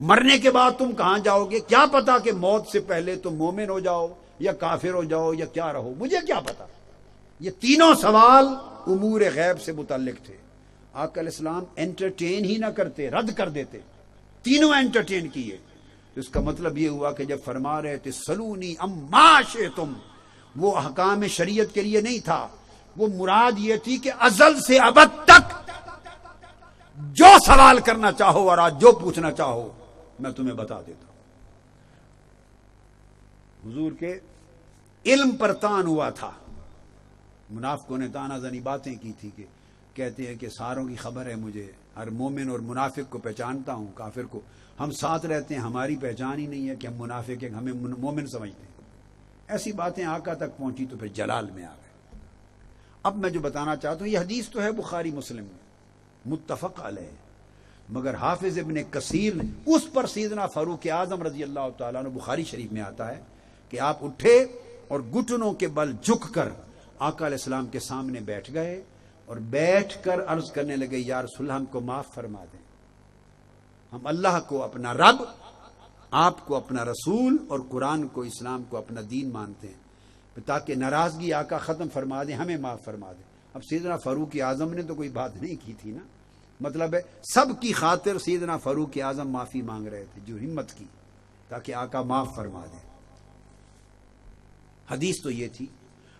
مرنے کے بعد تم کہاں جاؤ گے؟ کیا پتا کہ موت سے پہلے تم مومن ہو جاؤ یا کافر ہو جاؤ یا کیا رہو، مجھے کیا پتا۔ یہ تینوں سوال امور غیب سے متعلق تھے۔ آقا علیہ السلام انٹرٹین ہی نہ کرتے، رد کر دیتے، تینوں انٹرٹین کیے۔ تو اس کا مطلب یہ ہوا کہ جب فرما رہے تھے سلونی اما شئتم، وہ احکام شریعت کے لیے نہیں تھا، وہ مراد یہ تھی کہ ازل سے ابد تک جو سوال کرنا چاہو اور آج جو پوچھنا چاہو میں تمہیں بتا دیتا ہوں۔ حضور کے علم پر تان ہوا تھا۔ منافقوں نے تانا زنی باتیں کی تھی کہ کہتے ہیں کہ ساروں کی خبر ہے مجھے، ہر مومن اور منافق کو پہچانتا ہوں، کافر کو ہم ساتھ رہتے ہیں، ہماری پہچان ہی نہیں ہے کہ ہم منافق ہیں، ہمیں مومن سمجھتے ہیں۔ ایسی باتیں آقا تک پہنچی تو پھر جلال میں آ گئے۔ اب میں جو بتانا چاہتا ہوں، یہ حدیث تو ہے بخاری مسلم میں متفق علیہ، مگر حافظ ابن کثیر نے اس پر سیدنا فاروق اعظم رضی اللہ تعالیٰ عنہ، بخاری شریف میں آتا ہے کہ آپ اٹھے اور گھٹنوں کے بل جھک کر آقا علیہ السلام کے سامنے بیٹھ گئے اور بیٹھ کر عرض کرنے لگے یا رسول اللہ ہم کو معاف فرما دیں، ہم اللہ کو اپنا رب، آپ کو اپنا رسول اور قرآن کو، اسلام کو اپنا دین مانتے ہیں، تاکہ ناراضگی آقا ختم فرما دیں، ہمیں معاف فرما دیں۔ اب سیدنا فاروق اعظم نے تو کوئی بات نہیں کی تھی نا، مطلب ہے سب کی خاطر سیدنا فاروق اعظم معافی مانگ رہے تھے، جو ہمت کی تاکہ آقا معاف فرما دیں۔ حدیث تو یہ تھی۔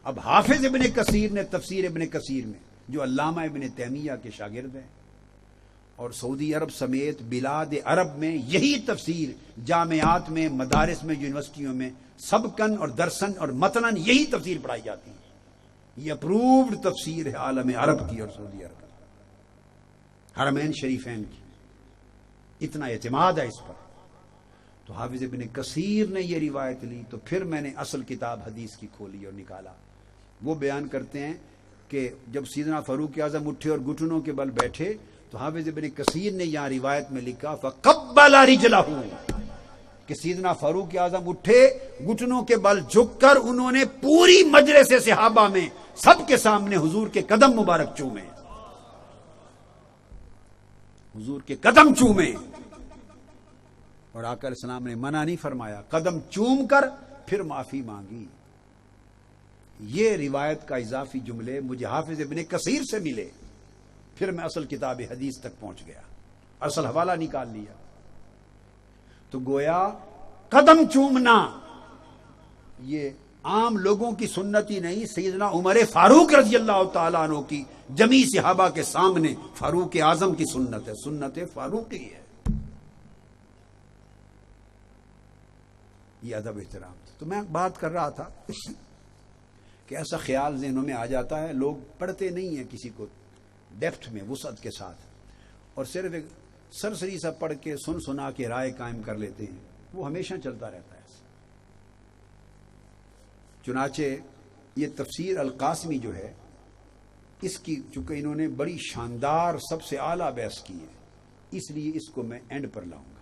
اب حافظ ابن کثیر نے تفسیر ابن کثیر میں، جو علامہ ابن تیمیہ کے شاگرد ہیں، اور سعودی عرب سمیت بلاد عرب میں یہی تفسیر جامعات میں، مدارس میں، یونیورسٹیوں میں سبکن اور درسن اور متنن یہی تفسیر پڑھائی جاتی ہے۔ یہ اپرووڈ تفسیر ہے عالم عرب کی اور سعودی عرب کی، حرمین شریفین کی، اتنا اعتماد ہے اس پر۔ تو حافظ ابن کثیر نے یہ روایت لی، تو پھر میں نے اصل کتاب حدیث کی کھولی اور نکالا۔ وہ بیان کرتے ہیں کہ جب سیدنا فاروق اعظم اٹھے اور گھٹنوں کے بل بیٹھے تو حافظ ابن کثیر نے یہاں روایت میں لکھا فقبل رجلہ، کہ سیدنا فاروق اعظم اٹھے، گھٹنوں کے بل جھک کر انہوں نے پوری مجلس صحابہ میں سب کے سامنے حضور کے قدم مبارک چومے، حضور کے قدم چومے، اور آقا علیہ السلام نے منع نہیں فرمایا، قدم چوم کر پھر معافی مانگی۔ یہ روایت کا اضافی جملے مجھے حافظ ابن کثیر سے ملے، پھر میں اصل کتاب حدیث تک پہنچ گیا، اصل حوالہ نکال لیا۔ تو گویا قدم چومنا یہ عام لوگوں کی سنت ہی نہیں، سیدنا عمر فاروق رضی اللہ تعالیٰ عنہ کی جمیع صحابہ کے سامنے فاروق اعظم کی سنت ہے، سنت فاروقی ہے۔ یہ ادب احترام تھا۔ تو میں بات کر رہا تھا کہ ایسا خیال ذہنوں میں آ جاتا ہے، لوگ پڑھتے نہیں ہیں کسی کو ڈیپتھ میں وسعت کے ساتھ، اور صرف ایک سرسری سا پڑھ کے سن سنا کے رائے قائم کر لیتے ہیں، وہ ہمیشہ چلتا رہتا ہے۔ چنانچہ یہ تفسیر القاسمی جو ہے، اس کی چونکہ انہوں نے بڑی شاندار سب سے اعلیٰ بحث کی ہے، اس لیے اس کو میں اینڈ پر لاؤں گا،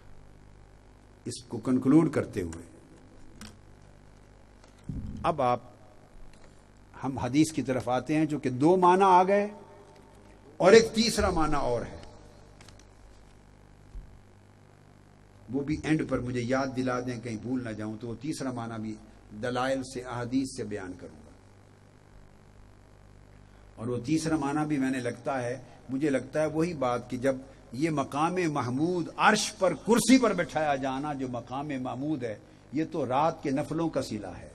اس کو کنکلوڈ کرتے ہوئے۔ اب ہم حدیث کی طرف آتے ہیں، جو کہ دو معنی آ گئے اور ایک تیسرا معنی اور ہے، وہ بھی اینڈ پر مجھے یاد دلا دیں کہیں بھول نہ جاؤں، تو وہ تیسرا معنی بھی دلائل سے احادیث سے بیان کروں گا۔ اور وہ تیسرا معنی بھی مجھے لگتا ہے وہی بات کہ جب یہ مقام محمود، عرش پر کرسی پر بٹھایا جانا جو مقام محمود ہے، یہ تو رات کے نفلوں کا صلہ ہے،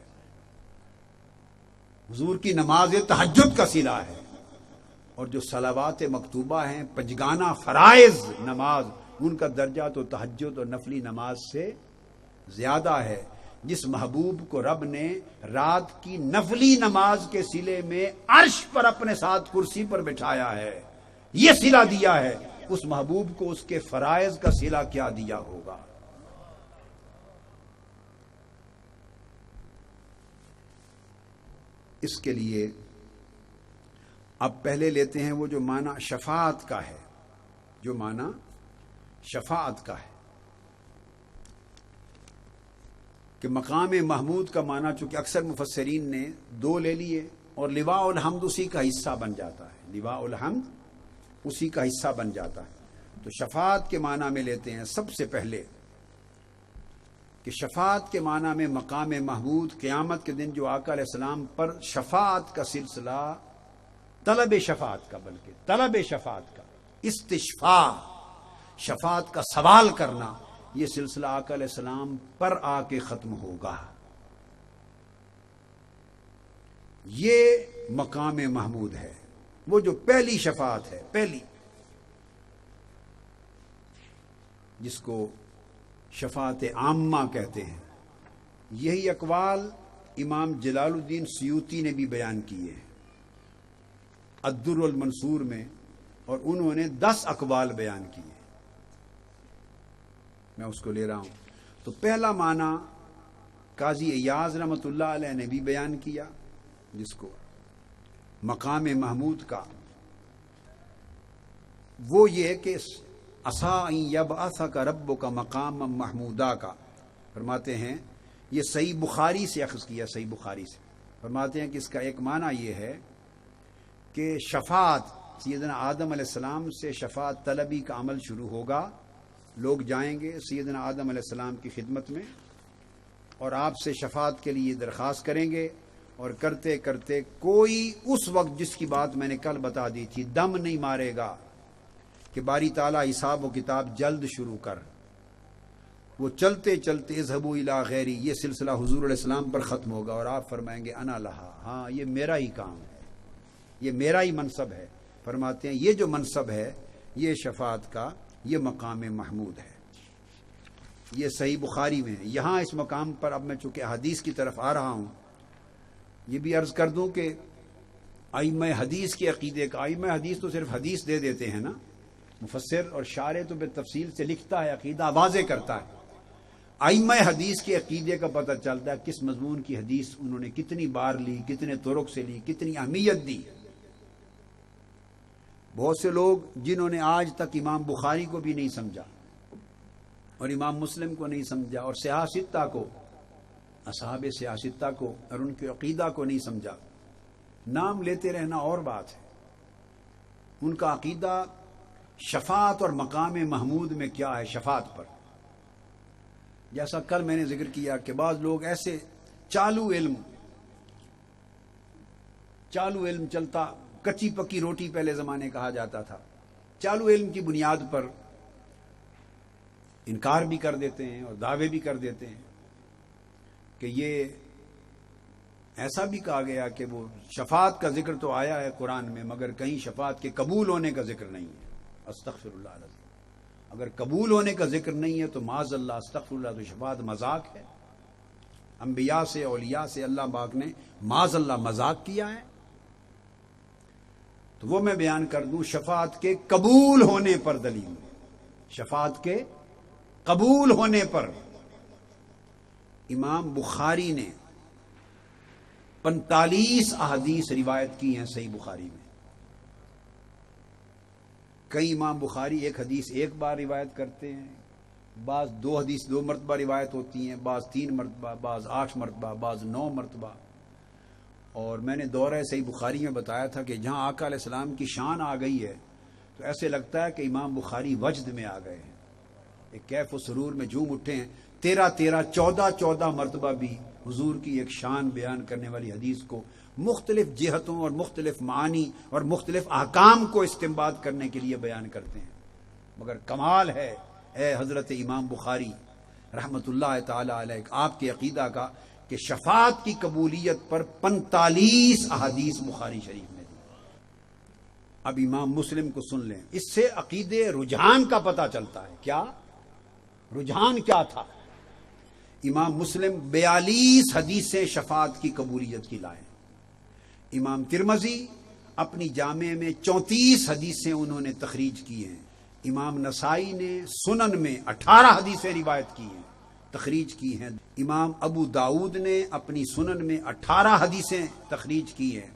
حضور کی نماز تہجد کا صلہ ہے، اور جو صلوات مکتوبہ ہیں، پنجگانہ فرائض نماز، ان کا درجہ تو تہجد اور نفلی نماز سے زیادہ ہے۔ جس محبوب کو رب نے رات کی نفلی نماز کے صلے میں عرش پر اپنے ساتھ کرسی پر بٹھایا ہے، یہ صلہ دیا ہے، اس محبوب کو اس کے فرائض کا صلہ کیا دیا ہوگا۔ اس کے لیے اب پہلے لیتے ہیں وہ جو معنی شفاعت کا ہے، جو معنی شفاعت کا ہے، کہ مقام محمود کا معنی چونکہ اکثر مفسرین نے دو لے لیے، اور لواء الحمد اسی کا حصہ بن جاتا ہے، لواء الحمد اسی کا حصہ بن جاتا ہے۔ تو شفاعت کے معنی میں لیتے ہیں سب سے پہلے کہ شفاعت کے معنی میں مقام محمود، قیامت کے دن جو آقا علیہ السلام پر شفاعت کا سلسلہ، طلب شفاعت کا، بلکہ طلب شفاعت کا، استشفاء، شفاعت کا سوال کرنا، یہ سلسلہ آقا علیہ السلام پر آ کے ختم ہوگا. یہ مقام محمود ہے، وہ جو پہلی شفاعت ہے، پہلی، جس کو شفاعت عامہ کہتے ہیں. یہی اقوال امام جلال الدین سیوطی نے بھی بیان کیے ہیں الدر المنصور میں، اور انہوں نے 10 اقوال بیان کیے. میں اس کو لے رہا ہوں. تو پہلا معنی قاضی ایاز رحمۃ اللہ علیہ نے بھی بیان کیا، جس کو مقام محمود کا، وہ یہ کہ عسیٰ ان یبعثک ربک مقام محمودا کا. فرماتے ہیں یہ صحیح بخاری سے اخذ کیا، صحیح بخاری سے. فرماتے ہیں کہ اس کا ایک معنی یہ ہے کہ شفاعت، سیدنا آدم علیہ السلام سے شفاعت طلبی کا عمل شروع ہوگا. لوگ جائیں گے سیدنا آدم علیہ السلام کی خدمت میں اور آپ سے شفاعت کے لیے درخواست کریں گے، اور کرتے کرتے کوئی اس وقت، جس کی بات میں نے کل بتا دی تھی، دم نہیں مارے گا کہ باری تعالیٰ حساب و کتاب جلد شروع کر. وہ چلتے چلتے اذهبوا الی غیری، یہ سلسلہ حضور علیہ السلام پر ختم ہوگا اور آپ فرمائیں گے انا لہا، ہاں یہ میرا ہی کام ہے، یہ میرا ہی منصب ہے. فرماتے ہیں یہ جو منصب ہے، یہ شفاعت کا، یہ مقام محمود ہے. یہ صحیح بخاری میں. یہاں اس مقام پر اب میں چونکہ حدیث کی طرف آ رہا ہوں، یہ بھی عرض کر دوں کہ ائمہ حدیث کے عقیدے کا، ائمہ حدیث تو صرف حدیث دے دیتے ہیں نا، مفسر اور شارح تو بے تفصیل سے لکھتا ہے، عقیدہ واضح کرتا ہے. ائمہ حدیث کے عقیدے کا پتہ چلتا ہے کس مضمون کی حدیث انہوں نے کتنی بار لی، کتنے طرق سے لی، کتنی اہمیت دی. بہت سے لوگ جنہوں نے آج تک امام بخاری کو بھی نہیں سمجھا اور امام مسلم کو نہیں سمجھا اور سیاہ ستہ کو، اصحاب سیاہ ستہ کو اور ان کے عقیدہ کو نہیں سمجھا، نام لیتے رہنا اور بات ہے. ان کا عقیدہ شفاعت اور مقام محمود میں کیا ہے، شفاعت پر. جیسا کل میں نے ذکر کیا کہ بعض لوگ ایسے چالو علم چلتا، کچی پکی روٹی پہلے زمانے کہا جاتا تھا، چالو علم کی بنیاد پر انکار بھی کر دیتے ہیں اور دعوے بھی کر دیتے ہیں کہ یہ ایسا بھی کہا گیا کہ وہ شفاعت کا ذکر تو آیا ہے قرآن میں، مگر کہیں شفاعت کے قبول ہونے کا ذکر نہیں ہے. استغفر اللہ العظیم. اگر قبول ہونے کا ذکر نہیں ہے تو معاذ اللہ، استغفر اللہ، تو شفاعت مذاق ہے. انبیاء سے، اولیاء سے اللہ پاک نے معاذ اللہ مذاق کیا ہے. تو وہ میں بیان کر دوں شفاعت کے قبول ہونے پر دلیل. شفاعت کے قبول ہونے پر امام بخاری نے 45 احادیث روایت کی ہیں صحیح بخاری میں. کئی امام بخاری ایک حدیث ایک بار روایت کرتے ہیں، بعض 2 حدیث 2 مرتبہ روایت ہوتی ہیں، بعض 3 مرتبہ، بعض 8 مرتبہ، بعض 9 مرتبہ. اور میں نے دورہ صحیح بخاری میں بتایا تھا کہ جہاں آقا علیہ السلام کی شان آ گئی ہے تو ایسے لگتا ہے کہ امام بخاری وجد میں آ گئے ہیں، ایک کیف و سرور میں جھوم اٹھے ہیں. 14 مرتبہ بھی حضور کی ایک شان بیان کرنے والی حدیث کو مختلف جہتوں اور مختلف معانی اور مختلف احکام کو استنباط کرنے کے لیے بیان کرتے ہیں. مگر کمال ہے اے حضرت امام بخاری رحمت اللہ تعالی علیہ، آپ کے عقیدہ کا کہ شفاعت کی قبولیت پر 45 احادیث بخاری شریف میں دی. اب امام مسلم کو سن لیں، اس سے عقیدے رجحان کا پتہ چلتا ہے. کیا رجحان کیا تھا؟ امام مسلم 42 حدیثیں شفاعت کی قبولیت کی لائے. امام ترمذی اپنی جامع میں 34 حدیثیں انہوں نے تخریج کی ہیں. امام نسائی نے سنن میں 18 حدیثیں روایت کی ہیں، تخریج کی ہیں. امام ابو داؤد نے اپنی سنن میں 18 حدیثیں تخریج کی ہیں.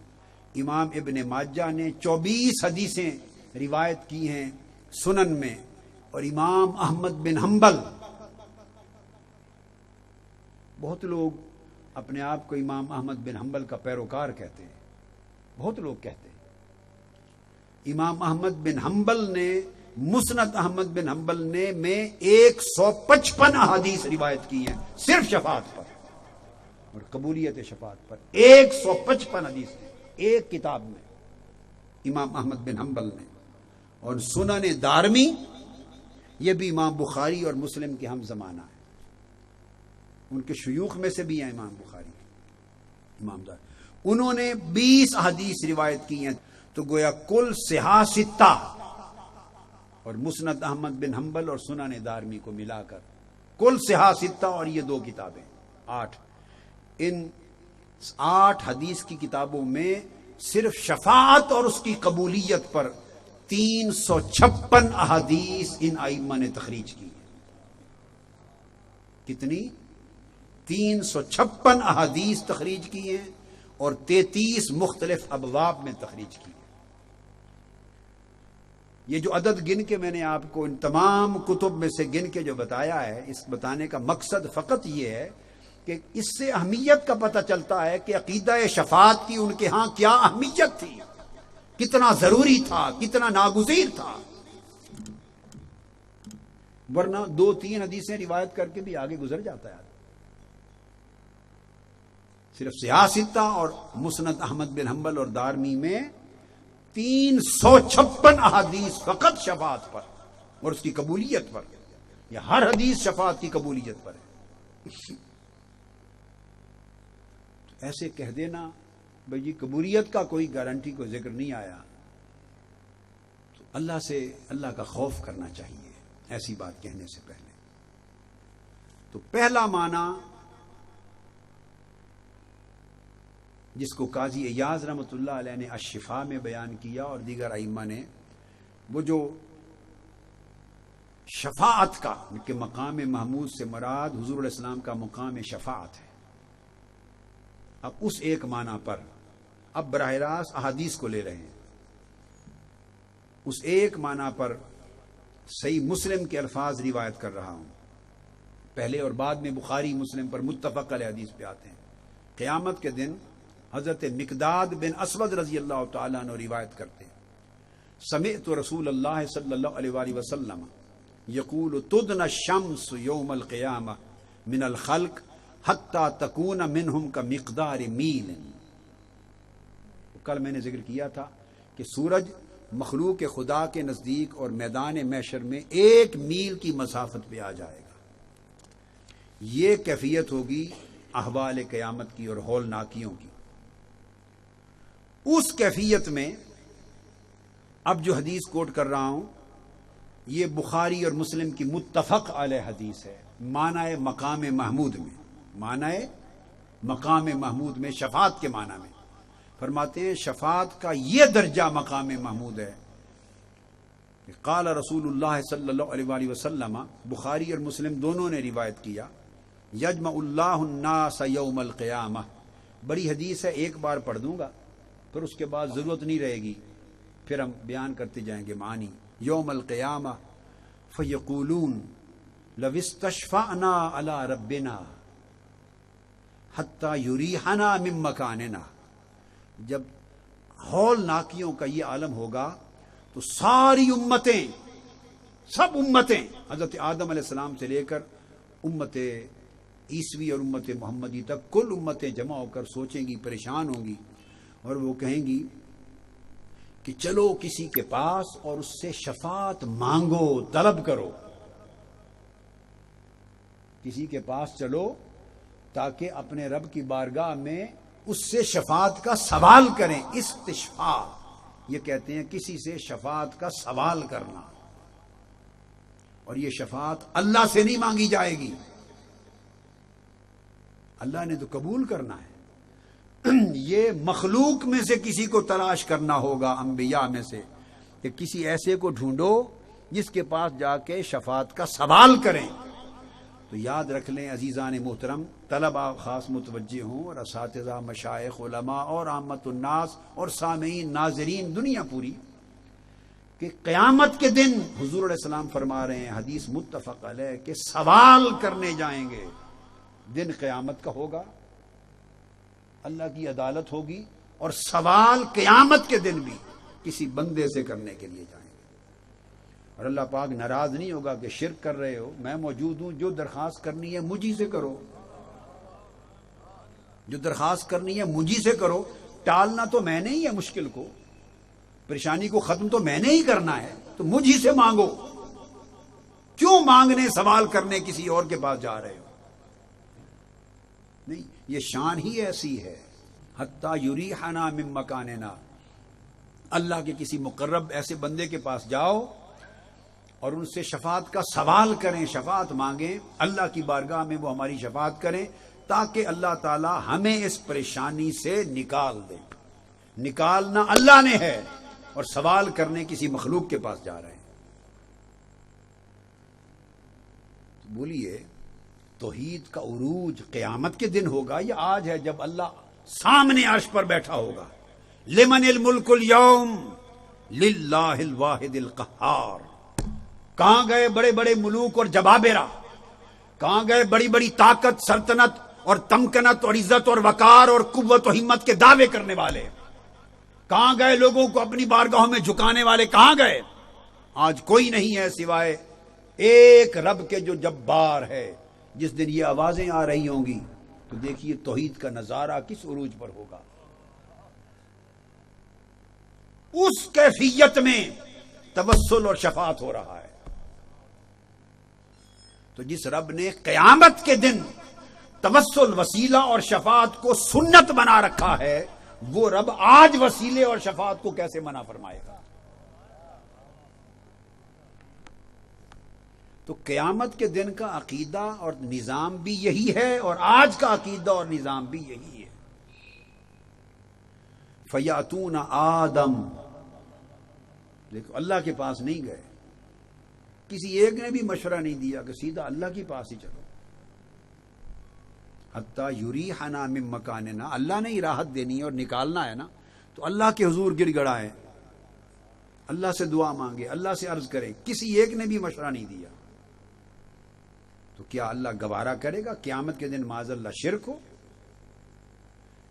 امام ابن ماجہ نے 24 حدیثیں روایت کی ہیں سنن میں. اور امام احمد بن حنبل، بہت لوگ اپنے آپ کو امام احمد بن حنبل کا پیروکار کہتے ہیں، بہت لوگ کہتے ہیں. امام احمد بن حنبل نے مسند احمد بن حنبل نے میں 155 احادیث روایت کی ہیں صرف شفاعت پر اور قبولیت شفاعت پر. 155 حدیث ایک کتاب میں امام احمد بن حنبل نے. اور سنن دارمی یہ بھی امام بخاری اور مسلم کے ہم زمانہ ہیں, ان کے شیوخ میں سے بھی ہیں امام بخاری, امام دار, انہوں نے 20 احادیث روایت کی ہیں. تو گویا کل صحاح ستہ اور مسند احمد بن حنبل اور سنن دارمی کو ملا کر کل صحاح ستہ اور یہ 2 کتابیں 8. ان 8 حدیث کی کتابوں میں صرف شفاعت اور اس کی قبولیت پر 356 احادیث ان ائمہ نے تخریج کی. کتنی؟ 356 احادیث تخریج کی ہیں اور 33 مختلف ابواب میں تخریج کی. یہ جو عدد گن کے میں نے آپ کو ان تمام کتب میں سے گن کے جو بتایا ہے, اس بتانے کا مقصد فقط یہ ہے کہ اس سے اہمیت کا پتہ چلتا ہے کہ عقیدہ شفاعت کی ان کے ہاں کیا اہمیت تھی, کتنا ضروری تھا, کتنا ناگزیر تھا. ورنہ 2-3 حدیثیں روایت کر کے بھی آگے گزر جاتا ہے. صرف صحاح ستہ اور مسند احمد بن حنبل اور دارمی میں 356 احادیث فقط شفاعت پر اور اس کی قبولیت پر, یا ہر حدیث شفاعت کی قبولیت پر ہے. ایسے کہہ دینا بھائی جی قبولیت کا کوئی گارنٹی کوئی ذکر نہیں آیا, تو اللہ سے اللہ کا خوف کرنا چاہیے ایسی بات کہنے سے پہلے. تو پہلا معنی جس کو قاضی ایاز رحمۃ اللہ علیہ نے الشفاء میں بیان کیا اور دیگر ائمہ نے, وہ جو شفاعت کا کہ مقام محمود سے مراد حضور علیہ السلام کا مقام شفاعت ہے. اب اس ایک معنی پر اب براہ راست احادیث کو لے رہے ہیں. اس ایک معنی پر صحیح مسلم کے الفاظ روایت کر رہا ہوں, پہلے اور بعد میں بخاری مسلم پر متفق علیہ حدیث پہ آتے ہیں. قیامت کے دن حضرت مقداد بن اسود رضی اللہ تعالیٰ عنہ روایت کرتے ہیں, سمعت رسول اللہ صلی اللہ علیہ وآلہ وسلم یقول تدنى الشمس یوم القیامہ من الخلق حتی تکون منہم کا مقدار میل. کل میں نے ذکر کیا تھا کہ سورج مخلوق خدا کے نزدیک اور میدان محشر میں 1 میل کی مسافت پہ آ جائے گا. یہ کیفیت ہوگی احوال قیامت کی اور ہولناکیوں کی. اس کیفیت میں اب جو حدیث کوٹ کر رہا ہوں یہ بخاری اور مسلم کی متفق علیہ حدیث ہے, معنی مقام محمود میں, معنی مقام محمود میں شفاعت کے معنی میں. فرماتے ہیں شفاعت کا یہ درجہ مقام محمود ہے کہ قال رسول اللہ صلی اللہ علیہ وآلہ وسلم, بخاری اور مسلم دونوں نے روایت کیا, یجمع اللہ الناس یوم القیامہ. بڑی حدیث ہے, ایک بار پڑھ دوں گا پھر اس کے بعد ضرورت نہیں رہے گی, پھر ہم بیان کرتے جائیں گے معنی. یوم القیامہ فیقولون لو استشفعنا علی ربنا حتی یریحنا من مکاننا. جب ہولناکیوں کا یہ عالم ہوگا تو ساری امتیں, سب امتیں حضرت آدم علیہ السلام سے لے کر امت عیسوی اور امت محمدی تک کل امتیں جمع ہو کر سوچیں گی, پریشان ہوں گی, اور وہ کہیں گی کہ چلو کسی کے پاس اور اس سے شفاعت مانگو, طلب کرو. کسی کے پاس چلو تاکہ اپنے رب کی بارگاہ میں اس سے شفاعت کا سوال کریں. استشفاء یہ کہتے ہیں کسی سے شفاعت کا سوال کرنا, اور یہ شفاعت اللہ سے نہیں مانگی جائے گی, اللہ نے تو قبول کرنا ہے. یہ مخلوق میں سے کسی کو تلاش کرنا ہوگا, انبیاء میں سے, کہ کسی ایسے کو ڈھونڈو جس کے پاس جا کے شفاعت کا سوال کریں. تو یاد رکھ لیں عزیزان محترم, طلباء خاص متوجہ ہوں, اور اساتذہ, مشائخ, علماء اور عامت الناس اور سامعین, ناظرین, دنیا پوری, کہ قیامت کے دن حضور علیہ السلام فرما رہے ہیں, حدیث متفق علیہ, کہ سوال کرنے جائیں گے. دن قیامت کا ہوگا, اللہ کی عدالت ہوگی, اور سوال قیامت کے دن بھی کسی بندے سے کرنے کے لیے جائیں گے. اور اللہ پاک ناراض نہیں ہوگا کہ شرک کر رہے ہو، میں موجود ہوں، جو درخواست کرنی ہے مجھی سے کرو، جو درخواست کرنی ہے مجھی سے کرو، ٹالنا تو میں نے ہی ہے، مشکل کو، پریشانی کو ختم تو میں نے ہی کرنا ہے، تو مجھی سے مانگو، کیوں مانگنے سوال کرنے کسی اور کے پاس جا رہے ہو؟ نہیں، یہ شان ہی ایسی ہے، حتی یریحنا من مکاننا، اللہ کے کسی مقرب ایسے بندے کے پاس جاؤ اور ان سے شفاعت کا سوال کریں، شفاعت مانگیں، اللہ کی بارگاہ میں وہ ہماری شفاعت کریں تاکہ اللہ تعالی ہمیں اس پریشانی سے نکال دے۔ نکالنا اللہ نے ہے اور سوال کرنے کسی مخلوق کے پاس جا رہے ہیں۔ بولیے توحید کا عروج قیامت کے دن ہوگا یا آج ہے جب اللہ سامنے عرش پر بیٹھا ہوگا؟ لمن الملک اليوم للہ الواحد القہار۔ کہاں گئے بڑے بڑے ملوک اور جبابرہ؟ کہاں گئے بڑی بڑی طاقت، سلطنت اور تمکنت اور عزت اور وقار اور قوت و ہمت کے دعوے کرنے والے؟ کہاں گئے لوگوں کو اپنی بارگاہوں میں جھکانے والے؟ کہاں گئے؟ آج کوئی نہیں ہے سوائے ایک رب کے جو جبار ہے۔ جس دن یہ آوازیں آ رہی ہوں گی تو دیکھیے توحید کا نظارہ کس عروج پر ہوگا۔ اس کیفیت میں توسل اور شفاعت ہو رہا ہے۔ تو جس رب نے قیامت کے دن توسل، وسیلہ اور شفاعت کو سنت بنا رکھا ہے، وہ رب آج وسیلے اور شفاعت کو کیسے منع فرمائے گا؟ تو قیامت کے دن کا عقیدہ اور نظام بھی یہی ہے اور آج کا عقیدہ اور نظام بھی یہی ہے۔ فیاتون آدم، دیکھو اللہ کے پاس نہیں گئے، کسی ایک نے بھی مشورہ نہیں دیا کہ سیدھا اللہ کے پاس ہی چلو۔ حتی یریحنا من مکاننا، اللہ نے ہی راحت دینی ہے اور نکالنا ہے نا، تو اللہ کے حضور گڑ گڑائیں، اللہ سے دعا مانگے، اللہ سے عرض کرے، کسی ایک نے بھی مشورہ نہیں دیا تو کیا اللہ گوارا کرے گا قیامت کے دن معاذ اللہ شرک ہو؟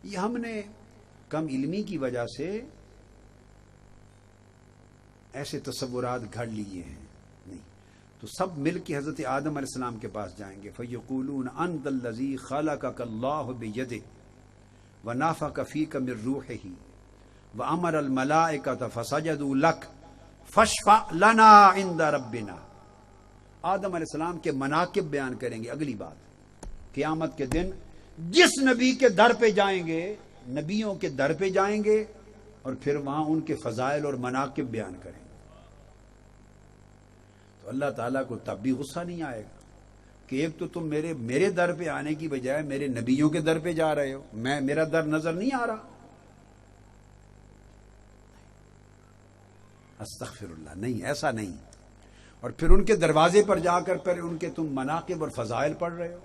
یہ ہم نے کم علمی کی وجہ سے ایسے تصورات گھڑ لیے ہیں، نہیں تو سب مل کے حضرت آدم علیہ السلام کے پاس جائیں گے، فَيَقُولُونَ أَنْتَ الَّذِي خَلَقَكَ اللَّهُ بِيَدِهِ وَنَفَخَ فِيكَ مِن رُّوحِهِ وَأَمَرَ الْمَلَائِكَةَ فَسَجَدُوا لَكَ فَاشْفَعْ لَنَا عِندَ رَبِّنَا۔ آدم علیہ السلام کے مناقب بیان کریں گے۔ اگلی بات، قیامت کے دن جس نبی کے در پہ جائیں گے، نبیوں کے در پہ جائیں گے اور پھر وہاں ان کے فضائل اور مناقب بیان کریں گے، تو اللہ تعالیٰ کو تب بھی غصہ نہیں آئے گا کہ ایک تو تم میرے در پہ آنے کی بجائے میرے نبیوں کے در پہ جا رہے ہو، میرا در نظر نہیں آ رہا؟ استغفر اللہ، نہیں، ایسا نہیں۔ اور پھر ان کے دروازے پر جا کر پھر ان کے تم مناقب اور فضائل پڑھ رہے ہو،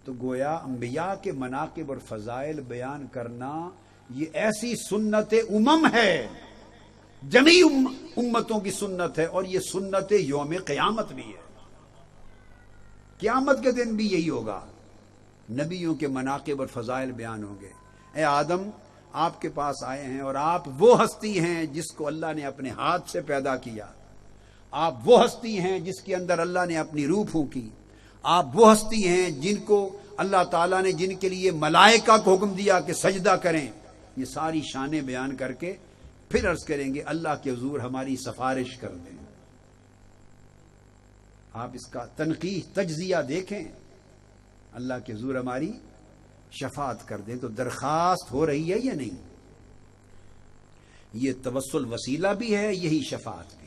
تو گویا انبیاء کے مناقب اور فضائل بیان کرنا یہ ایسی سنت امم ہے، جمیع امتوں کی سنت ہے، اور یہ سنت یوم قیامت بھی ہے۔ قیامت کے دن بھی یہی ہوگا، نبیوں کے مناقب اور فضائل بیان ہوں گے۔ اے آدم، آپ کے پاس آئے ہیں اور آپ وہ ہستی ہیں جس کو اللہ نے اپنے ہاتھ سے پیدا کیا، آپ وہ ہستی ہیں جس کے اندر اللہ نے اپنی روح پھونکی، آپ وہ ہستی ہیں جن کو اللہ تعالیٰ نے جن کے لیے ملائکہ کو حکم دیا کہ سجدہ کریں۔ یہ ساری شانیں بیان کر کے پھر عرض کریں گے اللہ کے حضور ہماری سفارش کر دیں۔ آپ اس کا تنقیح، تجزیہ دیکھیں، اللہ کے حضور ہماری شفاعت کر دیں۔ تو درخواست ہو رہی ہے یا نہیں؟ یہ توسل وسیلہ بھی ہے، یہی شفاعت بھی ہے۔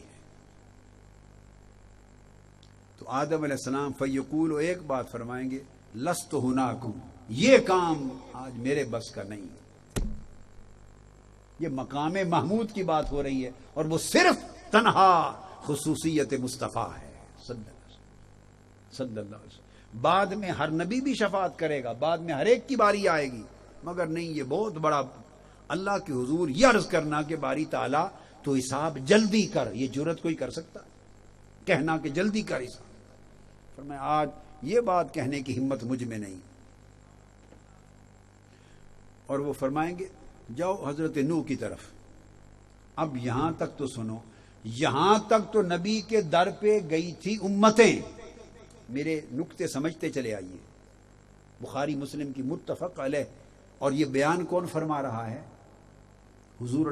تو آدم علیہ السلام فیقول، ایک بات فرمائیں گے، لست ہناکم، یہ کام آج میرے بس کا نہیں۔ یہ مقام محمود کی بات ہو رہی ہے اور وہ صرف تنہا خصوصیت مصطفیٰ ہے صلی اللہ علیہ وسلم۔ بعد میں ہر نبی بھی شفاعت کرے گا، بعد میں ہر ایک کی باری آئے گی، مگر نہیں، یہ بہت بڑا اللہ کے حضور یہ عرض کرنا کہ باری تعالیٰ تو حساب جلدی کر، یہ جرت کوئی کر سکتا کہنا کہ جلدی کر حساب؟ فرمایا آج یہ بات کہنے کی ہمت مجھ میں نہیں۔ اور وہ فرمائیں گے جاؤ حضرت نوح کی طرف، اب یہاں تک تو سنو، یہاں تک تو نبی کے در پہ گئی تھی امتیں. میرے نقطے سمجھتے چلے آئیے. بخاری مسلم کی متفق علیہ. اور یہ بیان کون فرما رہا ہے؟ حضور